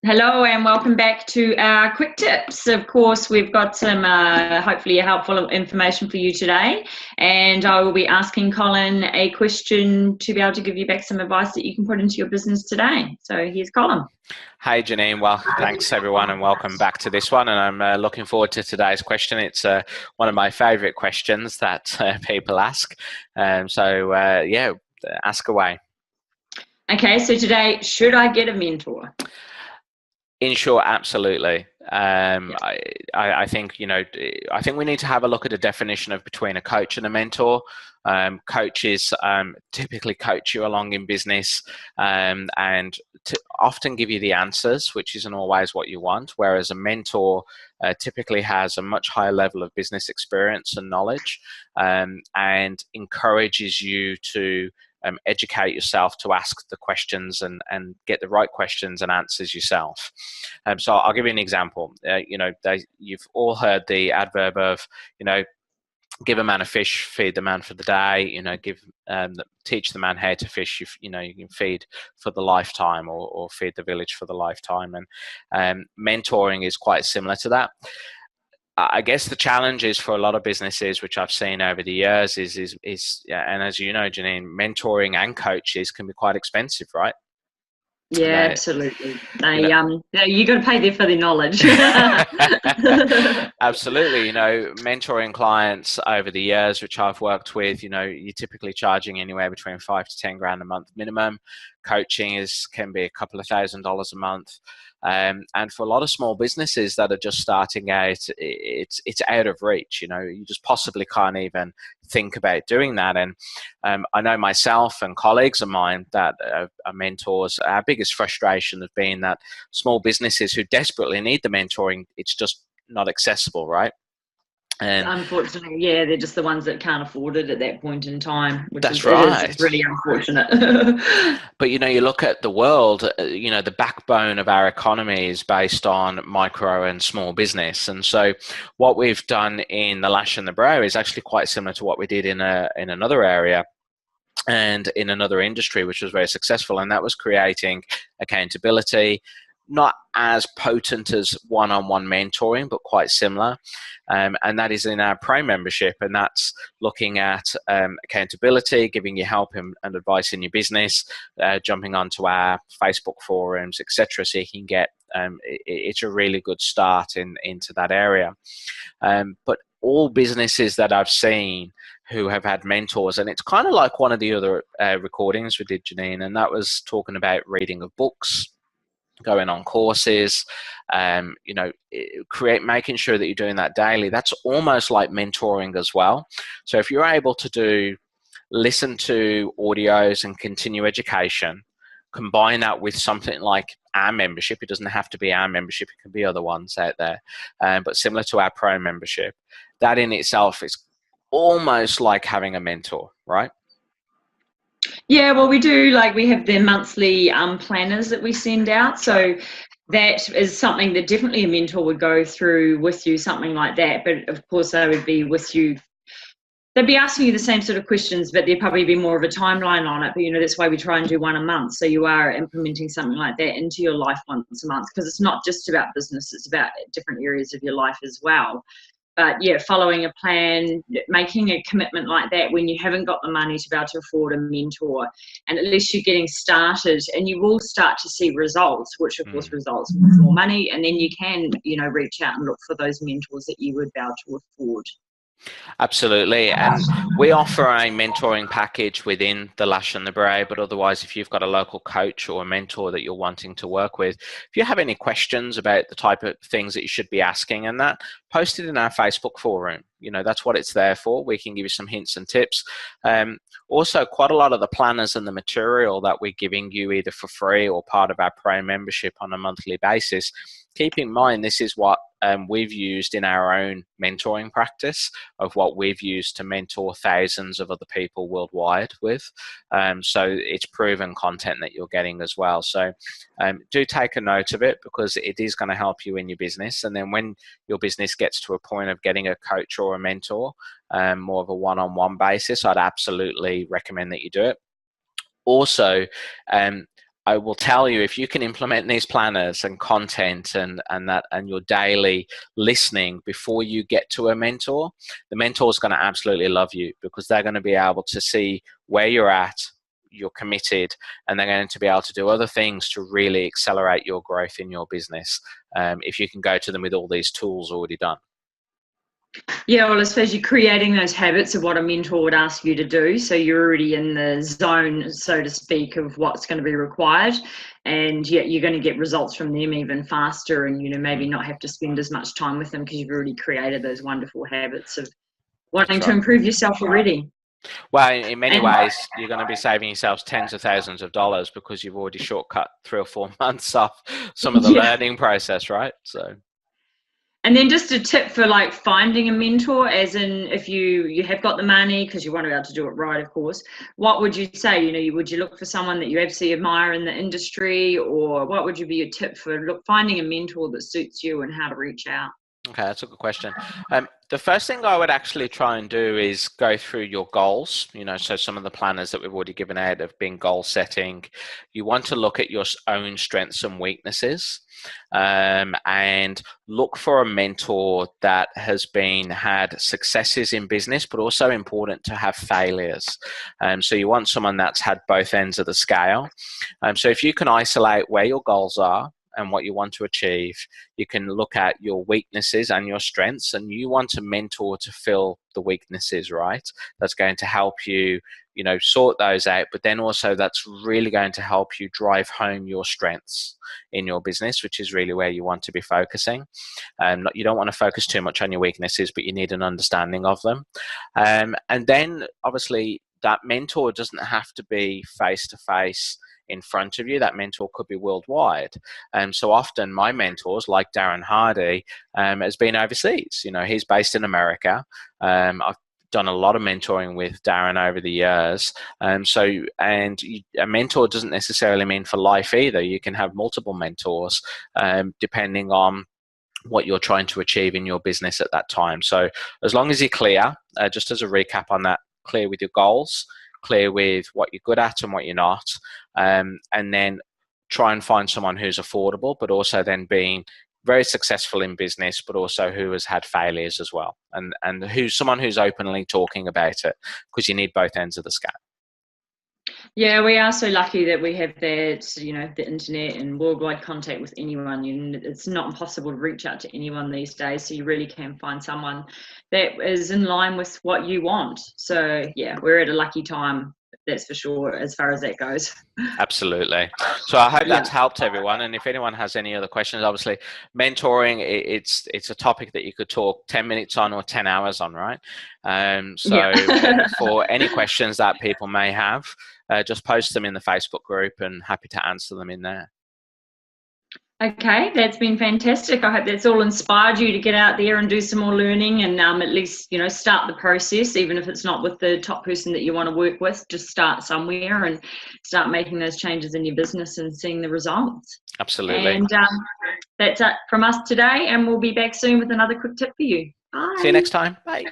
Hello and welcome back to our quick tips. Of course, we've got some hopefully helpful information for you today, and I will be asking Colin a question to be able to give you back some advice that you can put into your business today. So here's Colin. Hey Janine, well thanks everyone and welcome back to this one, and I'm looking forward to today's question. It's one of my favourite questions that people ask, yeah, ask away. Okay, so today, should I get a mentor? In short, absolutely. I think I think we need to have a look at a definition of between a coach and a mentor. Coaches typically coach you along in business and to often give you the answers, which isn't always what you want. Whereas a mentor typically has a much higher level of business experience and knowledge, and encourages you to educate yourself, to ask the questions and get the right questions and answers yourself. So I'll give you an example. You've all heard the adverb of, give a man a fish, feed the man for the day. Teach the man how to fish. You can feed for the lifetime, or feed the village for the lifetime. And mentoring is quite similar to that. I guess the challenge is for a lot of businesses, which I've seen over the years, and as you know, Janine, mentoring and coaches can be quite expensive, right? Yeah, absolutely. You got to pay them for their knowledge. Absolutely. Mentoring clients over the years, which I've worked with, you're typically charging anywhere between $5,000 to $10,000 a month minimum. Coaching can be a couple of $1,000s a month. And for a lot of small businesses that are just starting out, it's out of reach. You just possibly can't even think about doing that. And I know myself and colleagues of mine that are mentors, our biggest frustration has been that small businesses who desperately need the mentoring, it's just not accessible, right? And unfortunately, yeah, they're just the ones that can't afford it at that point in time, which that's right. It's really unfortunate. But you look at the world, the backbone of our economy is based on micro and small business. And so what we've done in the Lash and the Brow is actually quite similar to what we did in another area and in another industry, which was very successful. And that was creating accountability, not as potent as one-on-one mentoring, but quite similar. And that is in our Pro membership. And that's looking at accountability, giving you help and advice in your business, jumping onto our Facebook forums, etc. So you can get, it's a really good start into that area. But all businesses that I've seen who have had mentors, and it's kind of like one of the other recordings we did, Janine, and that was talking about reading of books, going on courses, making sure that you're doing that daily. That's almost like mentoring as well. So if you're able to listen to audios and continue education, combine that with something like our membership. It doesn't have to be our membership, it can be other ones out there, but similar to our Pro membership, that in itself is almost like having a mentor, right? Yeah, well, we have the monthly planners that we send out. So that is something that definitely a mentor would go through with you, something like that. But of course, they would be with you. They'd be asking you the same sort of questions, but there'd probably be more of a timeline on it. But, that's why we try and do one a month. So you are implementing something like that into your life once a month, because it's not just about business, it's about different areas of your life as well. But yeah, following a plan, making a commitment like that when you haven't got the money to be able to afford a mentor, and at least you're getting started, and you will start to see results, which of course results with more money, and then you can, reach out and look for those mentors that you would be able to afford. Absolutely. And we offer a mentoring package within the Lash and the Brow, but otherwise, if you've got a local coach or a mentor that you're wanting to work with, if you have any questions about the type of things that you should be asking and that, post it in our Facebook forum. That's what it's there for. We can give you some hints and tips. Also, quite a lot of the planners and the material that we're giving you either for free or part of our Pro membership on a monthly basis, keep in mind this is what we've used in our own mentoring practice, of what we've used to mentor thousands of other people worldwide with. So it's proven content that you're getting as well. So do take a note of it, because it is going to help you in your business. And then when your business gets to a point of getting a coach or a mentor, more of a one-on-one basis, I'd absolutely recommend that you do it. Also, I will tell you, if you can implement these planners and content and your daily listening before you get to a mentor, the mentor is going to absolutely love you, because they're going to be able to see where you're at, you're committed, and they're going to be able to do other things to really accelerate your growth in your business, if you can go to them with all these tools already done. Yeah, well, I suppose you're creating those habits of what a mentor would ask you to do. So you're already in the zone, so to speak, of what's going to be required. And yet you're going to get results from them even faster, and, maybe not have to spend as much time with them because you've already created those wonderful habits of wanting to improve yourself already. Well, in many ways, you're going to be saving yourselves tens of thousands of dollars because you've already shortcut 3 or 4 months off some of the learning process, right? So. And then just a tip for like finding a mentor, as in if you have got the money, because you want to be able to do it right, of course, what would you say? Would you look for someone that you absolutely admire in the industry, or what would be your tip for finding a mentor that suits you and how to reach out? Okay, that's a good question. The first thing I would actually try and do is go through your goals. So some of the planners that we've already given out have been goal setting. You want to look at your own strengths and weaknesses, and look for a mentor that has had successes in business, but also important to have failures. So you want someone that's had both ends of the scale. So if you can isolate where your goals are and what you want to achieve, you can look at your weaknesses and your strengths, and you want a mentor to fill the weaknesses, right? That's going to help you, sort those out, but then also that's really going to help you drive home your strengths in your business, which is really where you want to be focusing. You don't want to focus too much on your weaknesses, but you need an understanding of them. And then obviously that mentor doesn't have to be face-to-face in front of you. That mentor could be worldwide. So often my mentors, like Darren Hardy, has been overseas. He's based in America. I've done a lot of mentoring with Darren over the years. A mentor doesn't necessarily mean for life either. You can have multiple mentors, depending on what you're trying to achieve in your business at that time. So as long as you're clear, just as a recap on that, clear with your goals, clear with what you're good at and what you're not, and then try and find someone who's affordable, but also then being very successful in business, but also who has had failures as well, and someone who's openly talking about it, because you need both ends of the scale. Yeah, we are so lucky that we have that, the internet and worldwide contact with anyone. It's not impossible to reach out to anyone these days, so you really can find someone that is in line with what you want. So yeah, we're at a lucky time, that's for sure, as far as that goes. Absolutely. So I hope that's helped everyone. And if anyone has any other questions, obviously mentoring, it's a topic that you could talk 10 minutes on or 10 hours on, right? For any questions that people may have, just post them in the Facebook group, and happy to answer them in there. Okay, that's been fantastic. I hope that's all inspired you to get out there and do some more learning, and at least, start the process, even if it's not with the top person that you want to work with. Just start somewhere and start making those changes in your business and seeing the results. Absolutely. And that's it from us today, and we'll be back soon with another quick tip for you. Bye. See you next time. Bye.